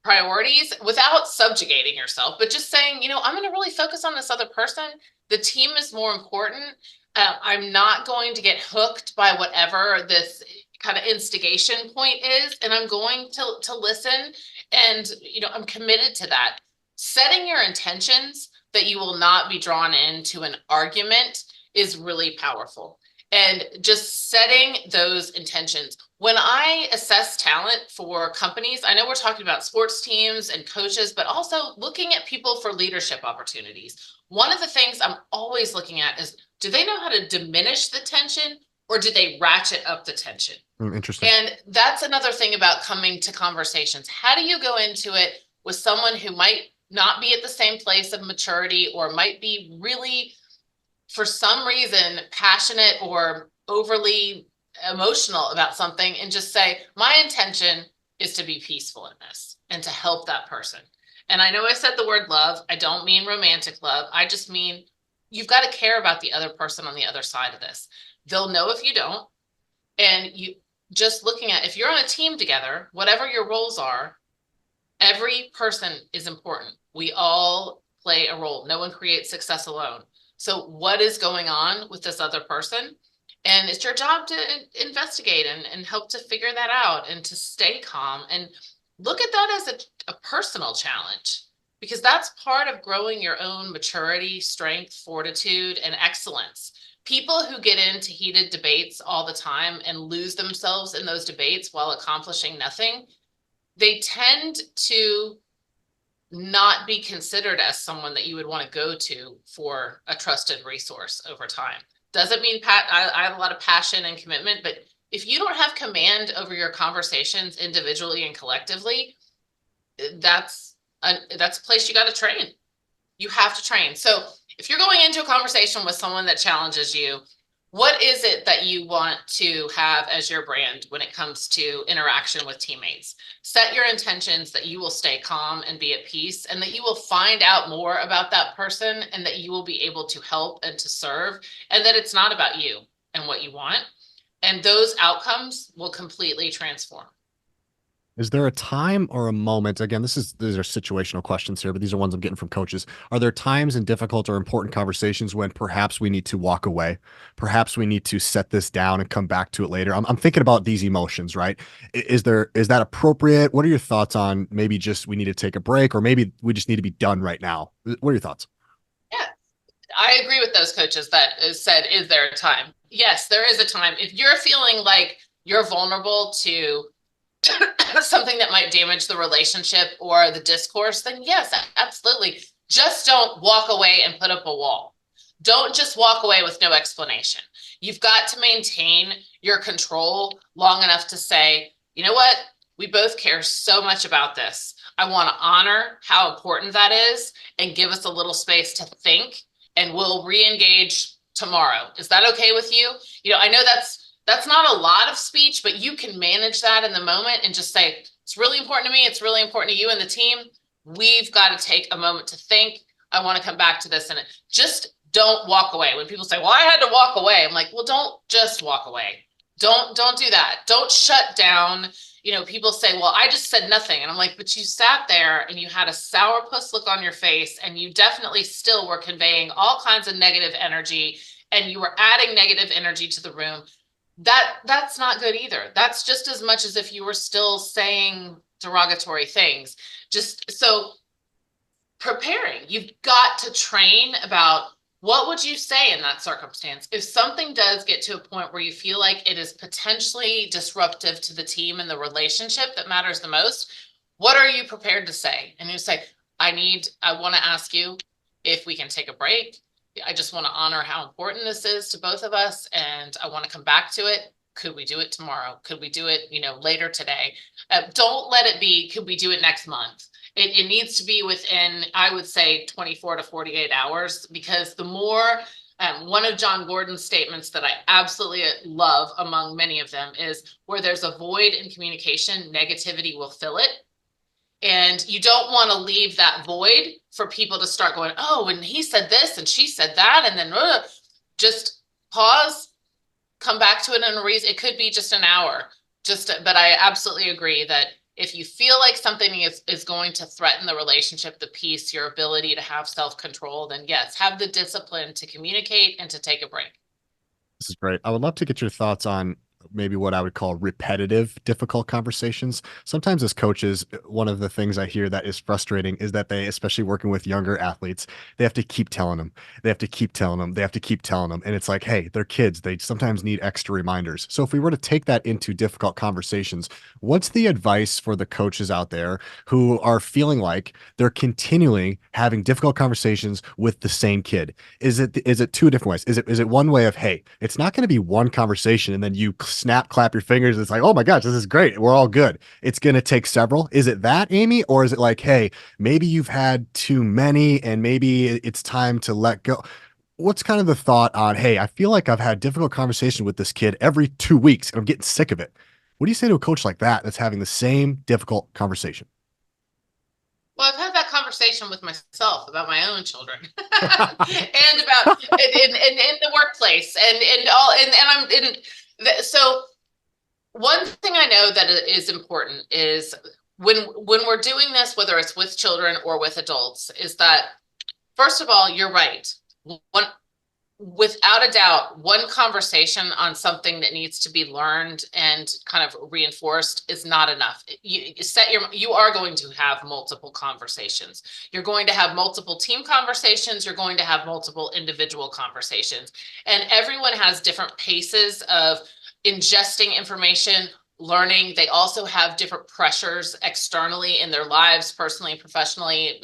priorities without subjugating yourself, but just saying, I'm going to really focus on this other person. The team is more important. I'm not going to get hooked by whatever this kind of instigation point is, and I'm going to listen. And I'm committed to that. Setting your intentions that you will not be drawn into an argument is really powerful. And just setting those intentions. When I assess talent for companies, I know we're talking about sports teams and coaches, but also looking at people for leadership opportunities. One of the things I'm always looking at is, do they know how to diminish the tension or do they ratchet up the tension? Interesting. And that's another thing about coming to conversations. How do you go into it with someone who might not be at the same place of maturity or might be really, for some reason, passionate or overly emotional about something, and just say, my intention is to be peaceful in this and to help that person. And I know I said the word love. I don't mean romantic love. I just mean you've got to care about the other person on the other side of this. They'll know if you don't. And you just looking at if you're on a team together, whatever your roles are, every person is important. We all play a role. No one creates success alone. So what is going on with this other person? And it's your job to investigate and help to figure that out and to stay calm and look at that as a personal challenge, because that's part of growing your own maturity, strength, fortitude, and excellence. People who get into heated debates all the time and lose themselves in those debates while accomplishing nothing, they tend to not be considered as someone that you would want to go to for a trusted resource over time. Doesn't mean I have a lot of passion and commitment, but if you don't have command over your conversations individually and collectively, that's a place you got to train. You have to train. So if you're going into a conversation with someone that challenges you, what is it that you want to have as your brand when it comes to interaction with teammates? Set your intentions that you will stay calm and be at peace, and that you will find out more about that person, and that you will be able to help and to serve, and that it's not about you and what you want. And those outcomes will completely transform. Is there a time or a moment? Again, these are situational questions here, but these are ones I'm getting from coaches. Are there times in difficult or important conversations when perhaps we need to walk away? Perhaps we need to set this down and come back to it later. I'm thinking about these emotions, right? Is that appropriate? What are your thoughts on maybe just we need to take a break, or maybe we just need to be done right now? What are your thoughts? Yeah, I agree with those coaches that said, is there a time? Yes, there is a time. If you're feeling like you're vulnerable to something that might damage the relationship or the discourse, then yes, absolutely. Just don't walk away and put up a wall. Don't just walk away with no explanation. You've got to maintain your control long enough to say, you know what? We both care so much about this. I want to honor how important that is and give us a little space to think, and we'll re-engage tomorrow. Is that okay with you? I know that's not a lot of speech, but you can manage that in the moment and just say, it's really important to me. It's really important to you and the team. We've got to take a moment to think. I want to come back to this. And just don't walk away. When people say, well, I had to walk away, I'm like, well, don't just walk away. Don't do that. Don't shut down. People say, well, I just said nothing. And I'm like, but you sat there and you had a sourpuss look on your face, and you definitely still were conveying all kinds of negative energy, and you were adding negative energy to the room. That's not good either. That's just as much as if you were still saying derogatory things. Just so preparing, you've got to train about what would you say in that circumstance. If something does get to a point where you feel like it is potentially disruptive to the team and the relationship that matters the most, what are you prepared to say? And you say, I want to ask you if we can take a break. I just want to honor how important this is to both of us, and I want to come back to it. Could we do it tomorrow? Could we do it, later today? Don't let it be, could we do it next month? It needs to be within, I would say, 24 to 48 hours, because the more, one of John Gordon's statements that I absolutely love among many of them is, where there's a void in communication, negativity will fill it. And you don't want to leave that void for people to start going, oh, and he said this and she said that. And then just pause, come back to it in a reason. It could be just an hour. But I absolutely agree that if you feel like something is going to threaten the relationship, the peace, your ability to have self-control, then yes, have the discipline to communicate and to take a break. This is great. I would love to get your thoughts on maybe what I would call repetitive, difficult conversations. Sometimes as coaches, one of the things I hear that is frustrating is that they, especially working with younger athletes, they have to keep telling them, they have to keep telling them, they have to keep telling them. And it's like, hey, they're kids. They sometimes need extra reminders. So if we were to take that into difficult conversations, what's the advice for the coaches out there who are feeling like they're continuing having difficult conversations with the same kid? Is it two different ways? Is it one way of, hey, it's not going to be one conversation and then you snap, clap your fingers. It's like, oh my gosh, this is great. We're all good. It's going to take several. Is it that, Amy? Or is it like, hey, maybe you've had too many and maybe it's time to let go? What's kind of the thought on, hey, I feel like I've had difficult conversation with this kid every 2 weeks and I'm getting sick of it. What do you say to a coach like that that's having the same difficult conversation? Well, I've had that conversation with myself about my own children and about in the workplace and all and I'm in. So one thing I know that is important is when we're doing this, whether it's with children or with adults, is that first of all, you're right. without a doubt, one conversation on something that needs to be learned and kind of reinforced is not enough. You are going to have multiple conversations. You're going to have multiple team conversations. You're going to have multiple individual conversations. And everyone has different paces of ingesting information, learning. They also have different pressures externally in their lives, personally and professionally.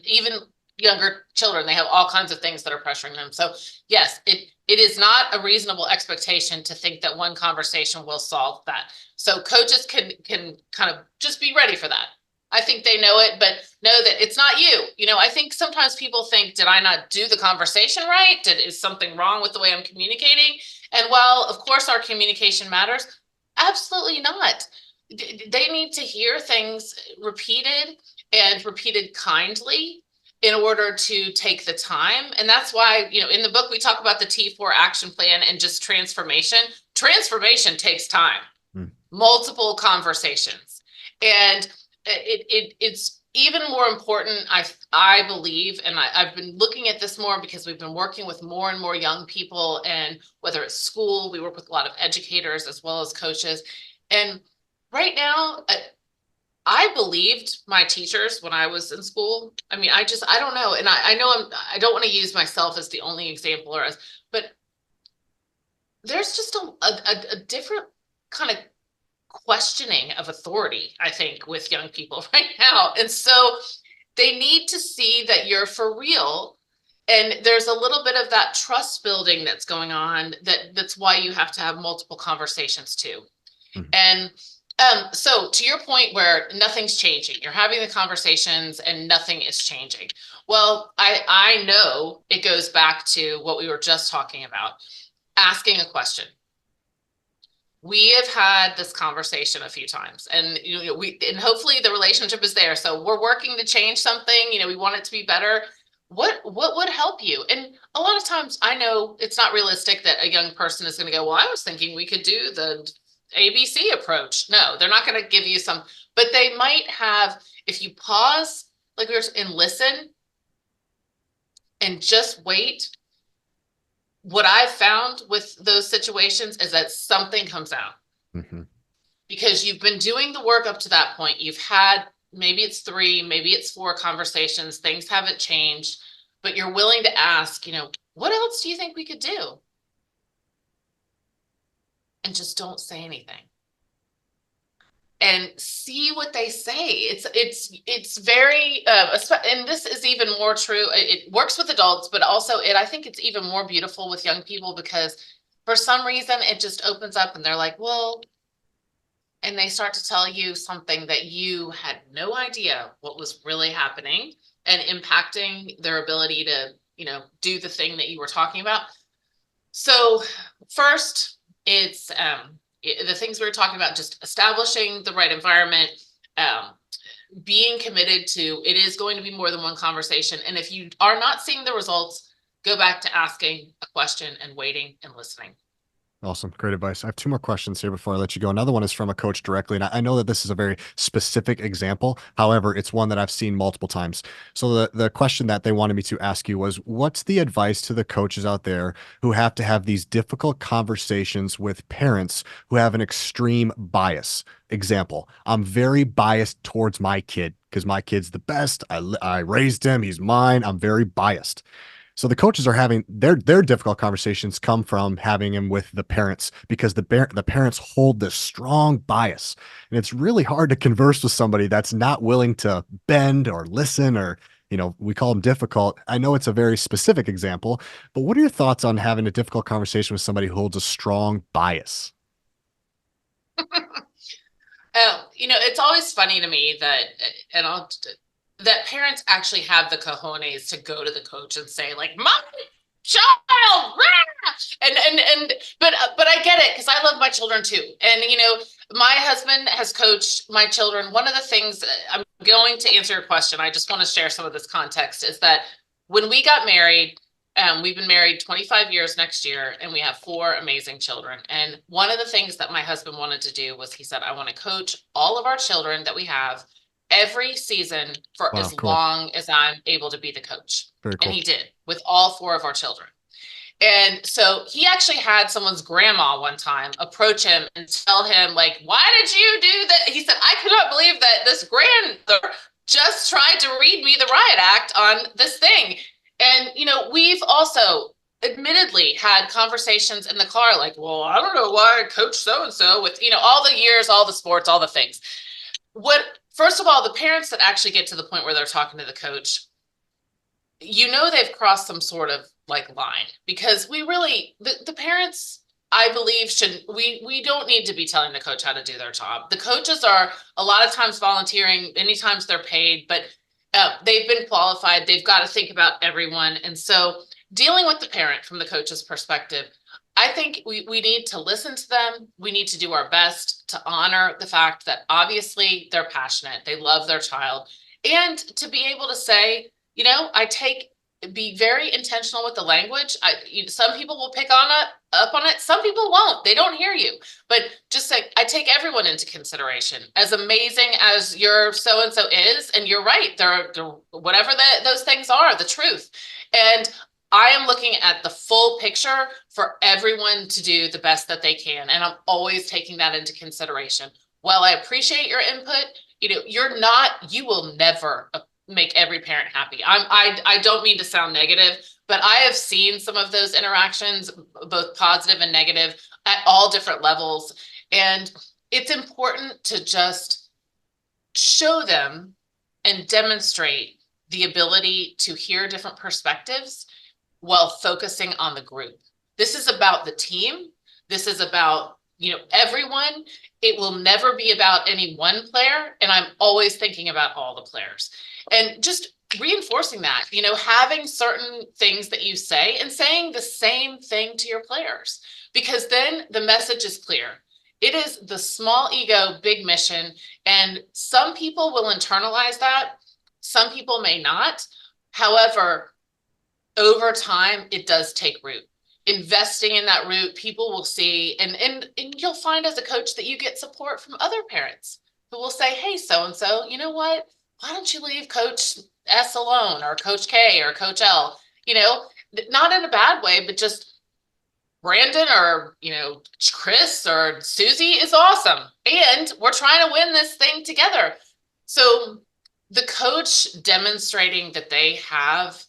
Even younger children, they have all kinds of things that are pressuring them. So yes, it is not a reasonable expectation to think that one conversation will solve that. So coaches can kind of just be ready for that. I think they know it, but know that it's not you. I think sometimes people think, did I not do the conversation right? Is something wrong with the way I'm communicating? And while of course our communication matters, absolutely not. They need to hear things repeated and repeated kindly in order to take the time. And that's why, in the book, we talk about the T4 action plan and just transformation. Transformation takes time, Mm. multiple conversations. And it's even more important, I believe, and I've been looking at this more because we've been working with more and more young people, and whether it's school, we work with a lot of educators as well as coaches. And right now, I believed my teachers when I was in school. I mean, I don't know. And I know I don't want to use myself as the only example but there's just a different kind of questioning of authority, I think, with young people right now. And so they need to see that you're for real. And there's a little bit of that trust building that's going on that's why you have to have multiple conversations too. Mm. And so to your point where nothing's changing, you're having the conversations and nothing is changing. Well, I know it goes back to what we were just talking about, asking a question. We have had this conversation a few times, and and hopefully the relationship is there. So we're working to change something. We want it to be better. What would help you? And a lot of times I know it's not realistic that a young person is going to go, well, I was thinking we could do the ABC approach. No, they're not going to give you some, but they might have, if you pause, like we were, and listen and just wait. What I've found with those situations is that something comes out Mm-hmm. because you've been doing the work up to that point. You've had, maybe it's 3, maybe it's 4 conversations, things haven't changed, but you're willing to ask, what else do you think we could do? And just don't say anything and see what they say. It's very and this is even more true. It works with adults, but also I think it's even more beautiful with young people because for some reason it just opens up and they're like, well, and they start to tell you something that you had no idea what was really happening and impacting their ability to, do the thing that you were talking about. So first, it's the things we were talking about, just establishing the right environment, um, being committed to it is going to be more than one conversation. And if you are not seeing the results, go back to asking a question and waiting and listening. Awesome. Great advice. I have 2 more questions here before I let you go. Another one is from a coach directly. And I know that this is a very specific example. However, it's one that I've seen multiple times. So the question that they wanted me to ask you was, what's the advice to the coaches out there who have to have these difficult conversations with parents who have an extreme bias? Example, I'm very biased towards my kid because my kid's the best. I raised him. He's mine. I'm very biased. So the coaches are having their difficult conversations come from having him with the parents because the parents hold this strong bias, and it's really hard to converse with somebody that's not willing to bend or listen, or we call them difficult. I know it's a very specific example, but what are your thoughts on having a difficult conversation with somebody who holds a strong bias? It's always funny to me that, and I'll that parents actually have the cojones to go to the coach and say, like, my child, rah! But I get it because I love my children too. And my husband has coached my children. One of the things, I'm going to answer your question, I just want to share some of this context, is that when we got married, we've been married 25 years next year, and we have 4 amazing children. And one of the things that my husband wanted to do was he said, I want to coach all of our children that we have every season for Wow, as cool. long as I'm able to be the coach. Very And cool. he did with all 4 of our children. And so he actually had someone's grandma one time approach him and tell him, like, why did you do that? He said, I cannot believe that this grandmother just tried to read me the riot act on this thing. And, we've also admittedly had conversations in the car, like, well, I don't know why coach so and so with, all the years, all the sports, all the things. First of all, the parents that actually get to the point where they're talking to the coach, they've crossed some sort of like line, because the parents, I believe, we don't need to be telling the coach how to do their job. The coaches are a lot of times volunteering, many times they're paid, but they've been qualified. They've got to think about everyone. And so dealing with the parent from the coach's perspective, I think we need to listen to them. We need to do our best to honor the fact that obviously they're passionate. They love their child. And to be able to say, be very intentional with the language. Some people will pick up on it. Some people won't. They don't hear you. But just say, I take everyone into consideration. As amazing as your so-and-so is, and you're right, they're whatever those things are, the truth. And I am looking at the full picture for everyone to do the best that they can. And I'm always taking that into consideration. While I appreciate your input, you will never make every parent happy. I don't mean to sound negative, but I have seen some of those interactions, both positive and negative, at all different levels. And it's important to just show them and demonstrate the ability to hear different perspectives while focusing on the group. This is about the team. This is about, everyone. It will never be about any one player. And I'm always thinking about all the players. And just reinforcing that, having certain things that you say and saying the same thing to your players, because then the message is clear. It is the small ego, big mission. And some people will internalize that. Some people may not. However, over time, it does take root. Investing in that root, people will see, and you'll find as a coach that you get support from other parents who will say, hey, so-and-so, you know what? Why don't you leave Coach S alone, or Coach K or Coach L? Not in a bad way, but just Brandon or, Chris or Susie is awesome. And we're trying to win this thing together. So the coach demonstrating that they have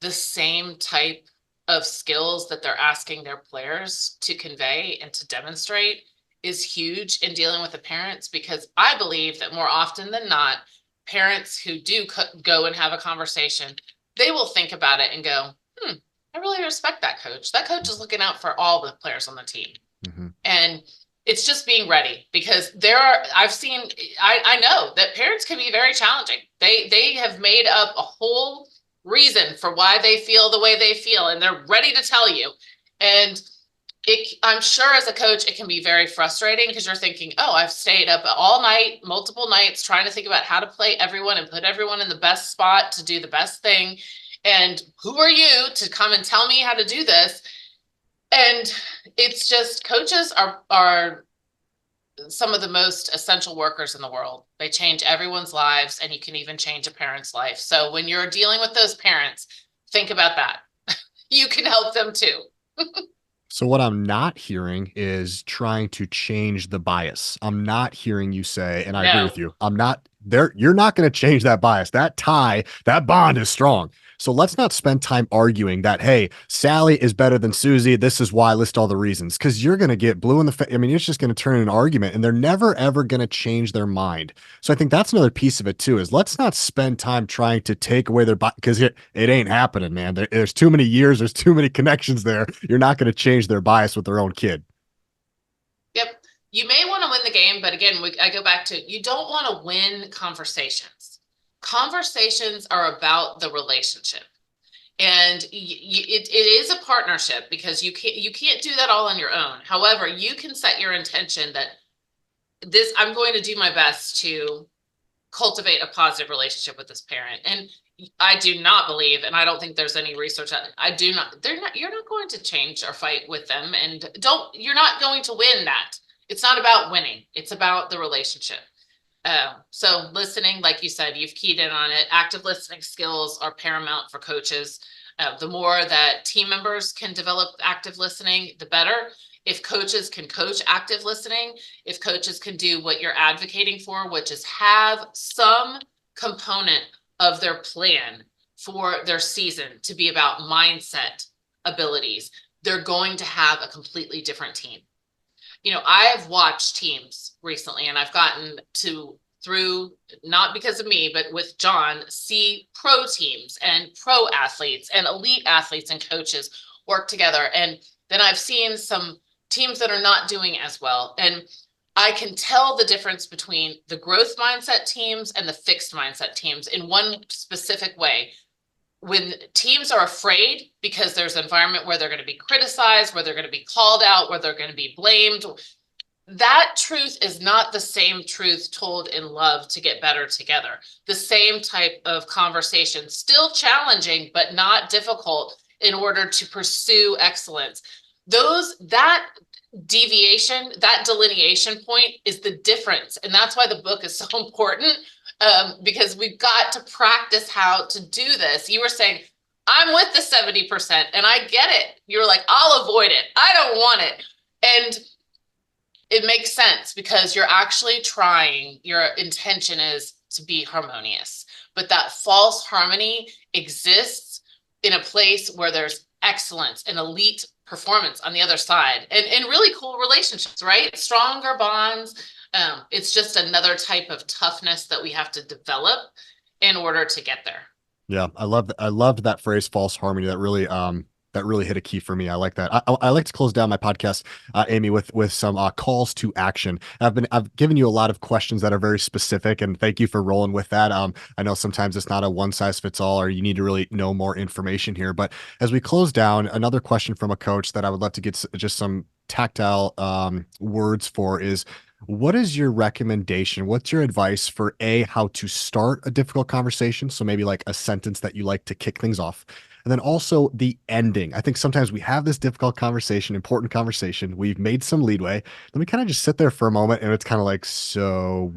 the same type of skills that they're asking their players to convey and to demonstrate is huge in dealing with the parents, because I believe that more often than not, parents who do go and have a conversation, they will think about it and go, I really respect that coach. That coach is looking out for all the players on the team. Mm-hmm. And it's just being ready, because I know that parents can be very challenging. They have made up a whole reason for why they feel the way they feel, and they're ready to tell you. And I'm sure as a coach, it can be very frustrating, because you're thinking, oh, I've stayed up all night, multiple nights, trying to think about how to play everyone and put everyone in the best spot to do the best thing. And who are you to come and tell me how to do this? And it's just, coaches are some of the most essential workers in the world. They change everyone's lives, and you can even change a parent's life. So when you're dealing with those parents, think about that. You can help them too. So what I'm not hearing is trying to change the bias. I'm not hearing you say, and I agree with you, I'm not there. You're not going to change that bias. That tie, that bond is strong. So let's not spend time arguing that, hey, Sally is better than Susie. This is why, list all the reasons, because you're going to get blue in the face. I mean, it's just going to turn into an argument, and they're never, ever going to change their mind. So I think that's another piece of it too, is let's not spend time trying to take away their bias, because it ain't happening, man. There's too many years. There's too many connections there. You're not going to change their bias with their own kid. Yep. You may want to win the game, but again, I go back to, you don't want to win conversations. Conversations are about the relationship. And it is a partnership, because you can't do that all on your own. However, you can set your intention that I'm going to do my best to cultivate a positive relationship with this parent. And I do not believe, and I don't think there's any research on it, you're not going to change or fight with them, and you're not going to win that. It's not about winning. It's about the relationship. So listening, like you said, you've keyed in on it. Active listening skills are paramount for coaches. The more that team members can develop active listening, the better. If coaches can coach active listening, if coaches can do what you're advocating for, which is have some component of their plan for their season to be about mindset abilities, they're going to have a completely different team. I have watched teams recently, and I've gotten to, through, not because of me, but with John, see pro teams and pro athletes and elite athletes and coaches work together. And then I've seen some teams that are not doing as well. And I can tell the difference between the growth mindset teams and the fixed mindset teams in one specific way. When teams are afraid because there's an environment where they're going to be criticized, where they're going to be called out, where they're going to be blamed, that truth is not the same truth told in love to get better together. The same type of conversation, still challenging, but not difficult in order to pursue excellence. That deviation, that delineation point is the difference. And that's why the book is so important, because we've got to practice how to do this. You were saying, I'm with the 70%, and I get it. You're like, I'll avoid it. I don't want it. And it makes sense because you're actually trying, your intention is to be harmonious. But that false harmony exists in a place where there's excellence and elite performance on the other side, and really cool relationships, right? Stronger bonds. It's just another type of toughness that we have to develop in order to get there. Yeah, I loved that phrase, false harmony. That really hit a key for me. I like that. I like to close down my podcast, Amy, with some calls to action. I've given you a lot of questions that are very specific, and thank you for rolling with that. I know sometimes it's not a one size fits all, or you need to really know more information here. But as we close down, another question from a coach that I would love to get just some tactile words for is, what is your recommendation? What's your advice for how to start a difficult conversation? So maybe like a sentence that you like to kick things off. And then also the ending. I think sometimes we have this difficult conversation, important conversation. We've made some leadway. Then we kind of just sit there for a moment and it's kind of like, so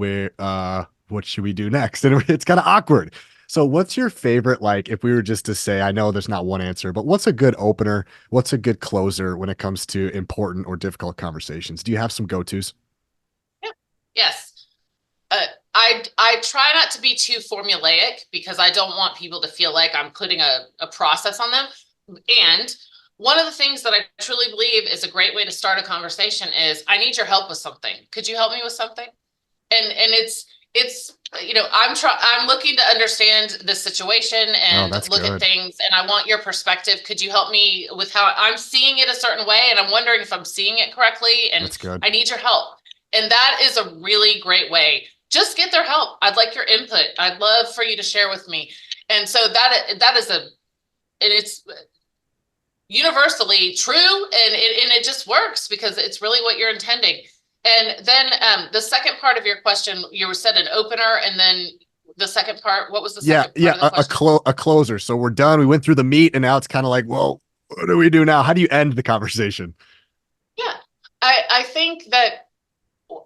what should we do next? And it's kind of awkward. So what's your favorite, like, if we were just to say, I know there's not one answer, but what's a good opener? What's a good closer when it comes to important or difficult conversations? Do you have some go-tos? Yes. I try not to be too formulaic because I don't want people to feel like I'm putting a process on them. And one of the things that I truly believe is a great way to start a conversation is, I need your help with something. Could you help me with something? And it's I'm looking to understand the situation and look at things, and I want your perspective. Could you help me with how I'm seeing it a certain way? And I'm wondering if I'm seeing it correctly, and I need your help. And that is a really great way. Just get their help. I'd like your input. I'd love for you to share with me. And so that is and it's universally true, and it just works because it's really what you're intending. And then the second part of your question, you said an opener, and then the second part, what was the second part of the question? A closer. So we're done. We went through the meat, and now it's kind of like, well, what do we do now? How do you end the conversation? Yeah, I think that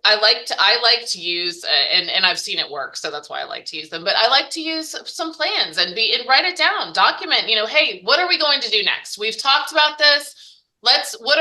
I like to use, and I've seen it work, so that's why I like to use them. But I like to use some plans and write it down, document. Hey, what are we going to do next? We've talked about this. What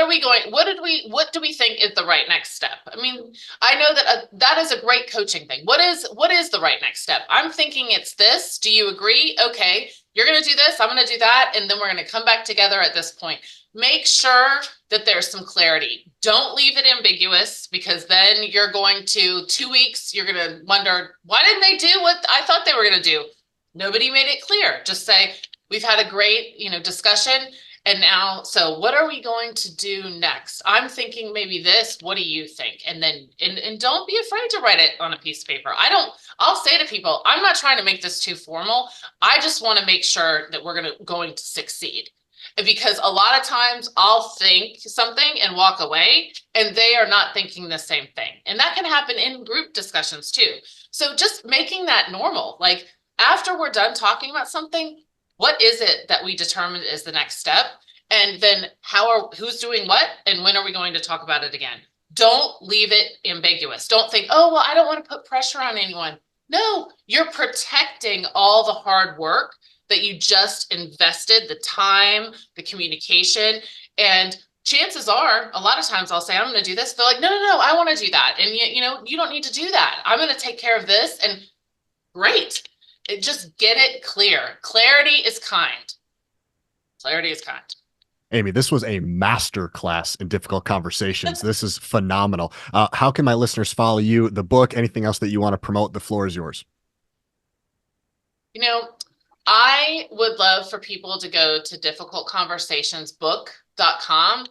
do we think is the right next step? I mean, I know that that is a great coaching thing. What is the right next step? I'm thinking it's this. Do you agree? Okay, you're going to do this. I'm going to do that. And then we're going to come back together at this point. Make sure that there's some clarity. Don't leave it ambiguous, because then you're going to 2 weeks, you're going to wonder, why didn't they do what I thought they were going to do? Nobody made it clear. Just say, we've had a great, discussion. And now, so what are we going to do next? I'm thinking maybe this. What do you think? And then, and don't be afraid to write it on a piece of paper. I'll say to people, I'm not trying to make this too formal. I just want to make sure that we're going to succeed. Because a lot of times I'll think something and walk away, and they are not thinking the same thing. And that can happen in group discussions too. So just making that normal, like after we're done talking about something, what is it that we determined is the next step? And then who's doing what? And when are we going to talk about it again? Don't leave it ambiguous. Don't think, oh, well, I don't want to put pressure on anyone. No, you're protecting all the hard work that you just invested the time, the communication, and chances are a lot of times I'll say, I'm going to do this. They're like, no, no, no, I want to do that. And you don't need to do that. I'm going to take care of this. And great. Just get it clear. Clarity is kind. Clarity is kind. Amy, this was a master class in difficult conversations. This is phenomenal. How can my listeners follow you, the book, anything else that you want to promote? The floor is yours. You know, I would love for people to go to difficultconversationsbook.com.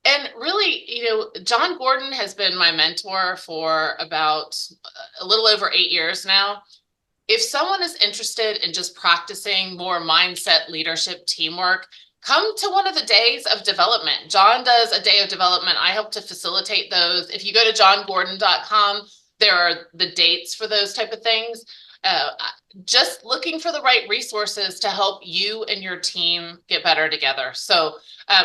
And really, John Gordon has been my mentor for about a little over 8 years now. If someone is interested in just practicing more mindset, leadership, teamwork, come to one of the days of development. John does a day of development. I help to facilitate those. If you go to johngordon.com, there are the dates for those type of things. Just looking for the right resources to help you and your team get better together. So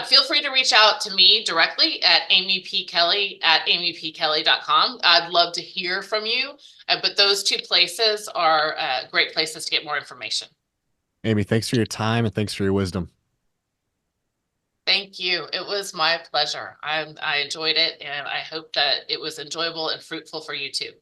feel free to reach out to me directly at amypkelly@amypkelly.com. I'd love to hear from you, but those two places are great places to get more information. Amy, thanks for your time and thanks for your wisdom. Thank you. It was my pleasure. I enjoyed it, and I hope that it was enjoyable and fruitful for you too.